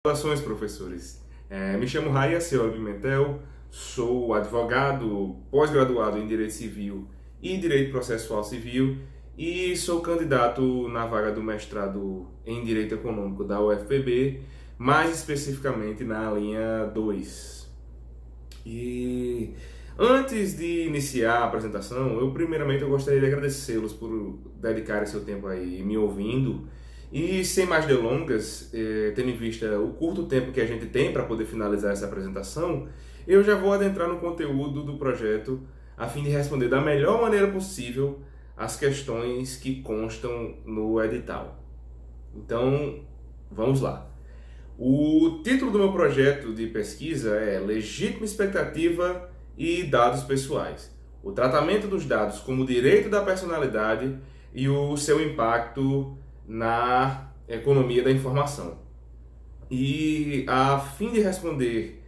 Saudações, professores. Me chamo Raia Silva Pimentel, sou advogado, pós-graduado em Direito Civil e Direito Processual Civil e sou candidato na vaga do mestrado em Direito Econômico da UFPB, mais especificamente na linha 2. E antes de iniciar a apresentação, primeiramente eu gostaria de agradecê-los por dedicarem seu tempo aí me ouvindo. E sem mais delongas, tendo em vista o curto tempo que a gente tem para poder finalizar essa apresentação, eu já vou adentrar no conteúdo do projeto a fim de responder da melhor maneira possível as questões que constam no edital. Então, vamos lá. O título do meu projeto de pesquisa é Legítima Expectativa e Dados Pessoais. O tratamento dos dados como direito da personalidade e o seu impacto na economia da informação. E a fim de responder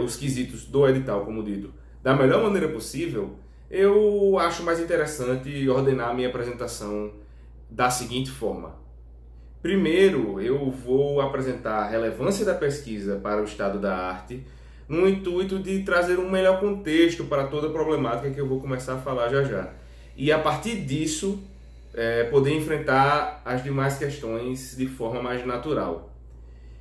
os quesitos do edital, como dito, da melhor maneira possível, eu acho mais interessante ordenar a minha apresentação da seguinte forma. Primeiro, eu vou apresentar a relevância da pesquisa para o estado da arte, no intuito de trazer um melhor contexto para toda a problemática que eu vou começar a falar já já. E a partir disso, poder enfrentar as demais questões de forma mais natural.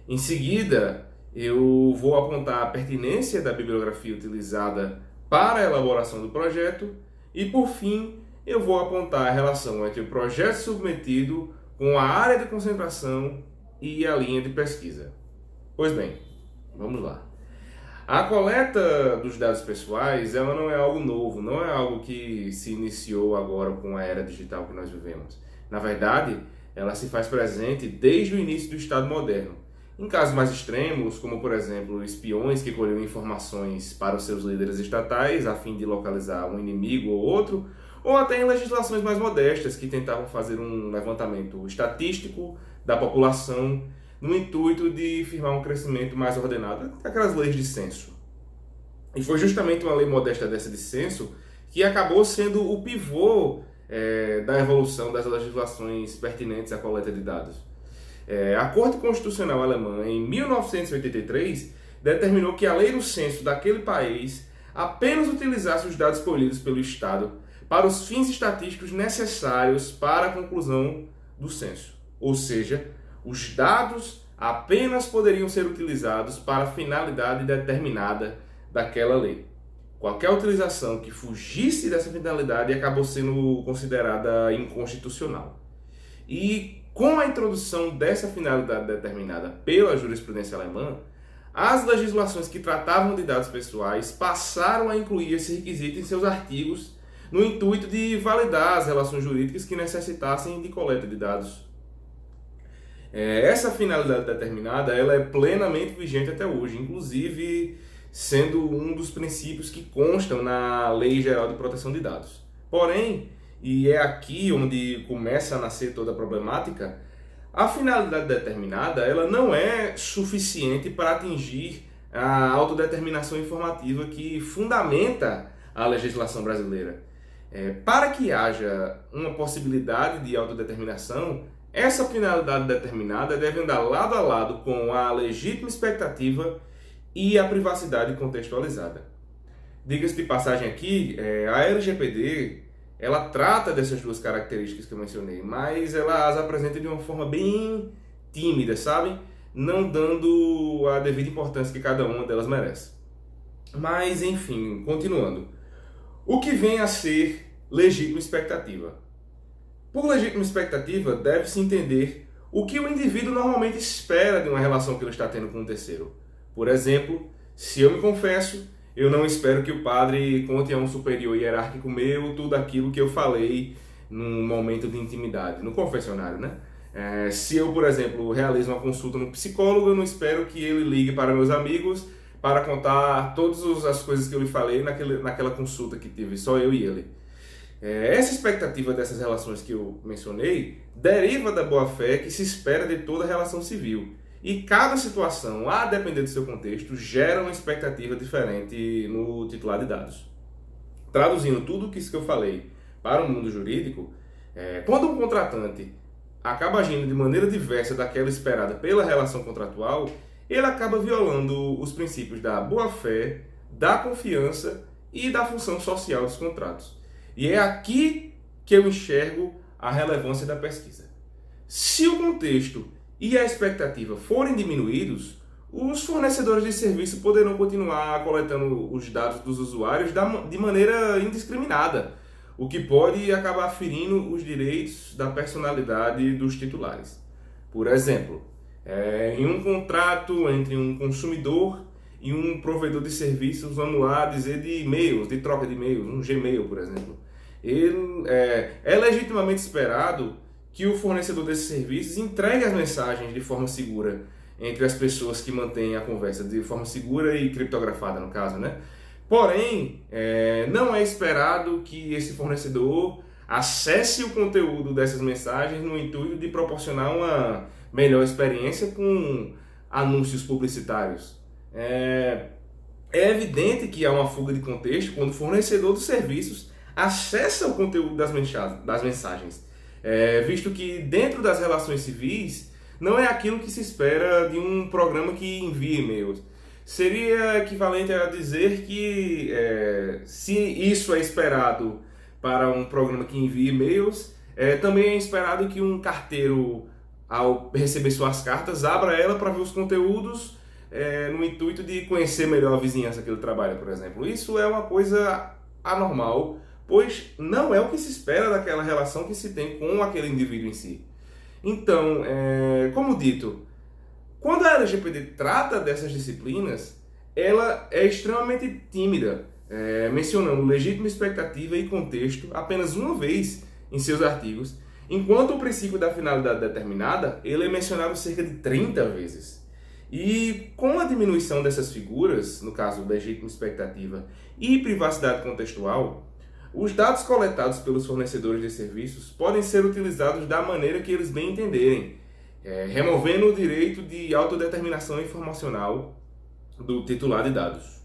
Em seguida, eu vou apontar a pertinência da bibliografia utilizada para a elaboração do projeto e, por fim, eu vou apontar a relação entre o projeto submetido com a área de concentração e a linha de pesquisa. Pois bem, vamos lá. A coleta dos dados pessoais, ela não é algo novo, não é algo que se iniciou agora com a era digital que nós vivemos. Na verdade, ela se faz presente desde o início do Estado moderno. Em casos mais extremos, como por exemplo, espiões que colhiam informações para os seus líderes estatais a fim de localizar um inimigo ou outro, ou até em legislações mais modestas que tentavam fazer um levantamento estatístico da população no intuito de firmar um crescimento mais ordenado, aquelas leis de censo. E foi justamente uma lei modesta dessa de censo que acabou sendo o pivô da evolução das legislações pertinentes à coleta de dados. A Corte Constitucional Alemã, em 1983, determinou que a lei do censo daquele país apenas utilizasse os dados colhidos pelo Estado para os fins estatísticos necessários para a conclusão do censo. Ou seja, os dados apenas poderiam ser utilizados para a finalidade determinada daquela lei. Qualquer utilização que fugisse dessa finalidade acabou sendo considerada inconstitucional. E com a introdução dessa finalidade determinada pela jurisprudência alemã, as legislações que tratavam de dados pessoais passaram a incluir esse requisito em seus artigos no intuito de validar as relações jurídicas que necessitassem de coleta de dados. Essa finalidade determinada ela é plenamente vigente até hoje, inclusive sendo um dos princípios que constam na Lei Geral de Proteção de Dados. Porém, e é aqui onde começa a nascer toda a problemática, a finalidade determinada ela não é suficiente para atingir a autodeterminação informativa que fundamenta a legislação brasileira. Para que haja uma possibilidade de autodeterminação, essa finalidade determinada deve andar lado a lado com a legítima expectativa e a privacidade contextualizada. Diga-se de passagem aqui, a LGPD ela trata dessas duas características que eu mencionei, mas ela as apresenta de uma forma bem tímida, sabe? Não dando a devida importância que cada uma delas merece. Mas, enfim, continuando. O que vem a ser legítima expectativa? Por legítima expectativa, deve-se entender o que o indivíduo normalmente espera de uma relação que ele está tendo com um terceiro. Por exemplo, se eu me confesso, eu não espero que o padre conte a um superior hierárquico meu tudo aquilo que eu falei num momento de intimidade, no confessionário, né? Se eu, por exemplo, realizo uma consulta no psicólogo, eu não espero que ele ligue para meus amigos para contar todas as coisas que eu lhe falei naquela consulta que tive, só eu e ele. Essa expectativa dessas relações que eu mencionei deriva da boa-fé que se espera de toda relação civil. E cada situação, a depender do seu contexto, gera uma expectativa diferente no titular de dados. Traduzindo tudo isso que eu falei para o mundo jurídico, quando um contratante acaba agindo de maneira diversa daquela esperada pela relação contratual, ele acaba violando os princípios da boa-fé, da confiança e da função social dos contratos. E é aqui que eu enxergo a relevância da pesquisa. Se o contexto e a expectativa forem diminuídos, os fornecedores de serviço poderão continuar coletando os dados dos usuários de maneira indiscriminada, o que pode acabar ferindo os direitos da personalidade dos titulares. Por exemplo, em um contrato entre um consumidor e um provedor de serviços, vamos lá dizer de e-mails, de troca de e-mails, um Gmail, por exemplo, é legitimamente esperado que o fornecedor desses serviços entregue as mensagens de forma segura entre as pessoas que mantêm a conversa, de forma segura e criptografada, no caso, né? Porém, não é esperado que esse fornecedor acesse o conteúdo dessas mensagens no intuito de proporcionar uma melhor experiência com anúncios publicitários. É evidente que há uma fuga de contexto quando o fornecedor dos serviços acessa o conteúdo das mensagens, visto que dentro das relações civis não é aquilo que se espera de um programa que envia e-mails. Seria equivalente a dizer que se isso é esperado para um programa que envia e-mails, também é esperado que um carteiro, ao receber suas cartas, abra ela para ver os conteúdos no intuito de conhecer melhor a vizinhança que ele trabalha, por exemplo. Isso é uma coisa anormal, pois não é o que se espera daquela relação que se tem com aquele indivíduo em si. Então, como dito, quando a LGPD trata dessas disciplinas, ela é extremamente tímida, mencionando legítima expectativa e contexto apenas uma vez em seus artigos, enquanto o princípio da finalidade determinada ele é mencionado cerca de 30 vezes. E com a diminuição dessas figuras, no caso legítima expectativa e privacidade contextual, os dados coletados pelos fornecedores de serviços podem ser utilizados da maneira que eles bem entenderem, removendo o direito de autodeterminação informacional do titular de dados.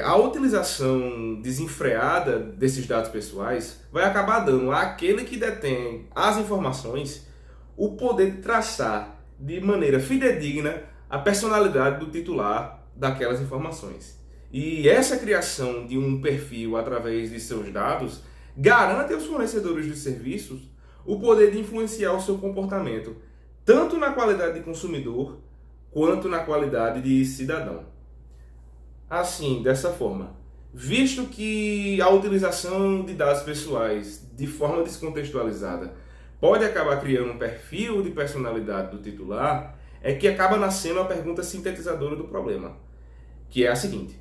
A utilização desenfreada desses dados pessoais vai acabar dando àquele que detém as informações o poder de traçar de maneira fidedigna a personalidade do titular daquelas informações. E essa criação de um perfil através de seus dados garante aos fornecedores de serviços o poder de influenciar o seu comportamento, tanto na qualidade de consumidor, quanto na qualidade de cidadão. Assim, dessa forma, visto que a utilização de dados pessoais de forma descontextualizada pode acabar criando um perfil de personalidade do titular, é que acaba nascendo a pergunta sintetizadora do problema, que é a seguinte: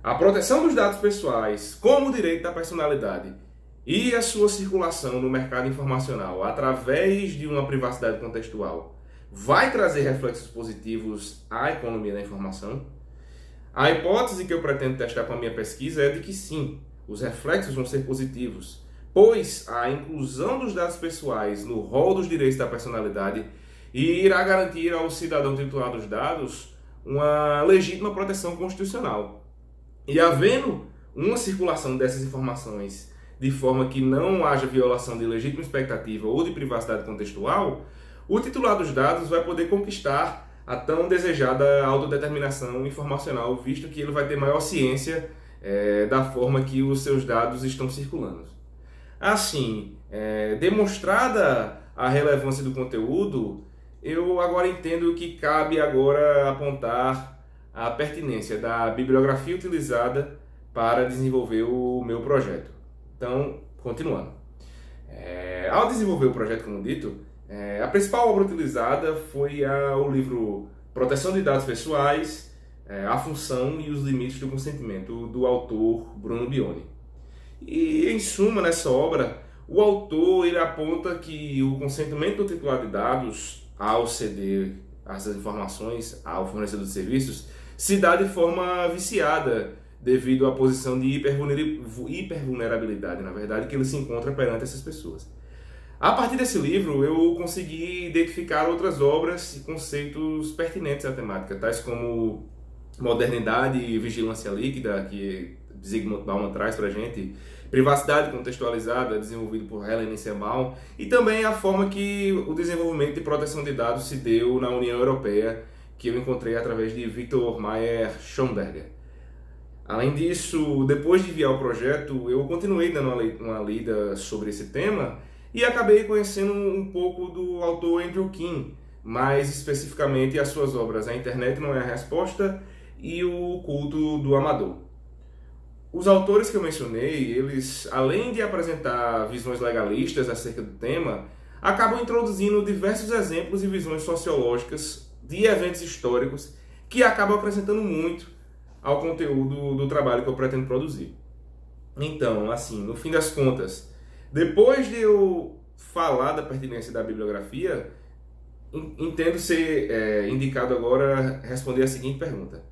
a proteção dos dados pessoais, como o direito da personalidade e a sua circulação no mercado informacional através de uma privacidade contextual, vai trazer reflexos positivos à economia da informação? A hipótese que eu pretendo testar com a minha pesquisa é de que sim, os reflexos vão ser positivos, pois a inclusão dos dados pessoais no rol dos direitos da personalidade irá garantir ao cidadão titular dos dados uma legítima proteção constitucional. E havendo uma circulação dessas informações de forma que não haja violação de legítima expectativa ou de privacidade contextual, o titular dos dados vai poder conquistar a tão desejada autodeterminação informacional, visto que ele vai ter maior ciência da forma que os seus dados estão circulando. Assim, demonstrada a relevância do conteúdo, eu agora entendo que cabe agora apontar a pertinência da bibliografia utilizada para desenvolver o meu projeto. Então, continuando. Ao desenvolver o projeto, como dito, a principal obra utilizada foi o livro Proteção de Dados Pessoais, a Função e os Limites do Consentimento, do autor Bruno Bioni. E, em suma, nessa obra, o autor ele aponta que o consentimento do titular de dados, ao ceder essas informações ao fornecedor de serviços, se dá de forma viciada, devido à posição de hipervulnerabilidade, na verdade, que ele se encontra perante essas pessoas. A partir desse livro, eu consegui identificar outras obras e conceitos pertinentes à temática, tais como modernidade e vigilância líquida, que Zygmunt Bauman traz para a gente, privacidade contextualizada, desenvolvido por Helen Nissenbaum, e também a forma que o desenvolvimento de proteção de dados se deu na União Europeia, que eu encontrei através de Victor Meyer Schomberger. Além disso, depois de enviar o projeto, eu continuei dando uma lida sobre esse tema e acabei conhecendo um pouco do autor Andrew King, mais especificamente as suas obras A Internet Não é a Resposta e O Culto do Amador. Os autores que eu mencionei, eles, além de apresentar visões legalistas acerca do tema, acabam introduzindo diversos exemplos e visões sociológicas de eventos históricos que acabam acrescentando muito ao conteúdo do trabalho que eu pretendo produzir. Então, assim, no fim das contas, depois de eu falar da pertinência da bibliografia, entendo ser indicado agora responder a seguinte pergunta: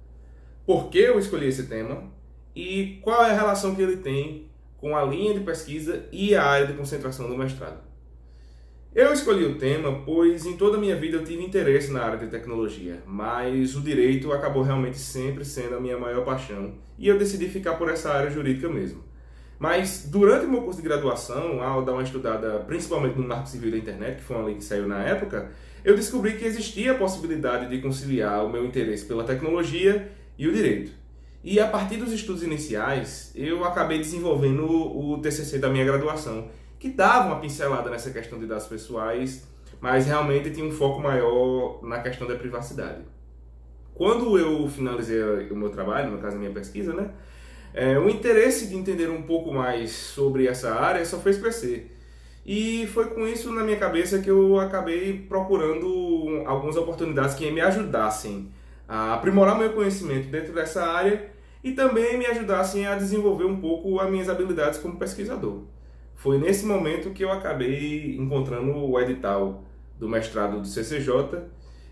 por que eu escolhi esse tema e qual é a relação que ele tem com a linha de pesquisa e a área de concentração do mestrado? Eu escolhi o tema pois em toda a minha vida eu tive interesse na área de tecnologia, mas o direito acabou realmente sempre sendo a minha maior paixão e eu decidi ficar por essa área jurídica mesmo. Mas durante o meu curso de graduação, ao dar uma estudada principalmente no Marco Civil da Internet, que foi uma lei que saiu na época, eu descobri que existia a possibilidade de conciliar o meu interesse pela tecnologia e o direito. E a partir dos estudos iniciais, eu acabei desenvolvendo o TCC da minha graduação, que dava uma pincelada nessa questão de dados pessoais, mas realmente tinha um foco maior na questão da privacidade. Quando eu finalizei o meu trabalho, no caso a minha pesquisa, né, o interesse de entender um pouco mais sobre essa área só fez crescer. E foi com isso na minha cabeça que eu acabei procurando algumas oportunidades que me ajudassem a aprimorar meu conhecimento dentro dessa área e também me ajudassem a desenvolver um pouco as minhas habilidades como pesquisador. Foi nesse momento que eu acabei encontrando o edital do mestrado do CCJ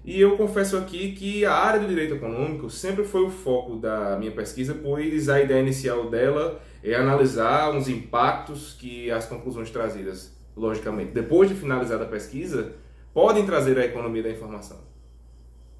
e eu confesso aqui que a área do direito econômico sempre foi o foco da minha pesquisa, pois a ideia inicial dela é analisar os impactos que as conclusões trazidas, logicamente, depois de finalizada a pesquisa, podem trazer à economia da informação.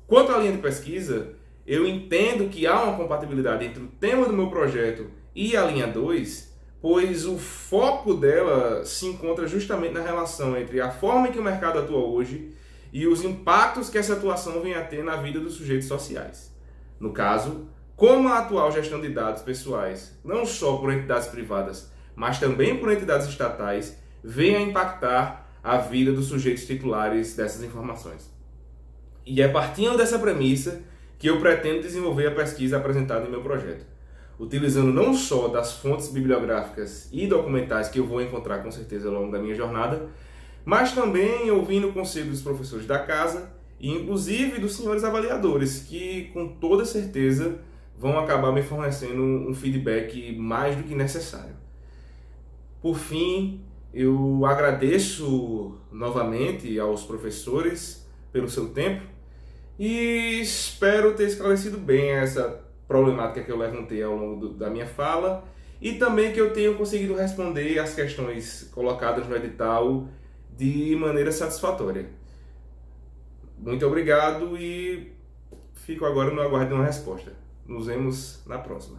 Quanto à linha de pesquisa, eu entendo que há uma compatibilidade entre o tema do meu projeto e a linha 2, pois o foco dela se encontra justamente na relação entre a forma em que o mercado atua hoje e os impactos que essa atuação vem a ter na vida dos sujeitos sociais. No caso, como a atual gestão de dados pessoais, não só por entidades privadas, mas também por entidades estatais, vem a impactar a vida dos sujeitos titulares dessas informações. E é partindo dessa premissa que eu pretendo desenvolver a pesquisa apresentada em meu projeto, utilizando não só das fontes bibliográficas e documentais que eu vou encontrar com certeza ao longo da minha jornada, mas também ouvindo o conselho dos professores da casa e inclusive dos senhores avaliadores, que com toda certeza vão acabar me fornecendo um feedback mais do que necessário. Por fim, eu agradeço novamente aos professores pelo seu tempo e espero ter esclarecido bem essa problemática que eu levantei ao longo da minha fala e também que eu tenha conseguido responder as questões colocadas no edital de maneira satisfatória. Muito obrigado e fico agora no aguardo de uma resposta. Nos vemos na próxima.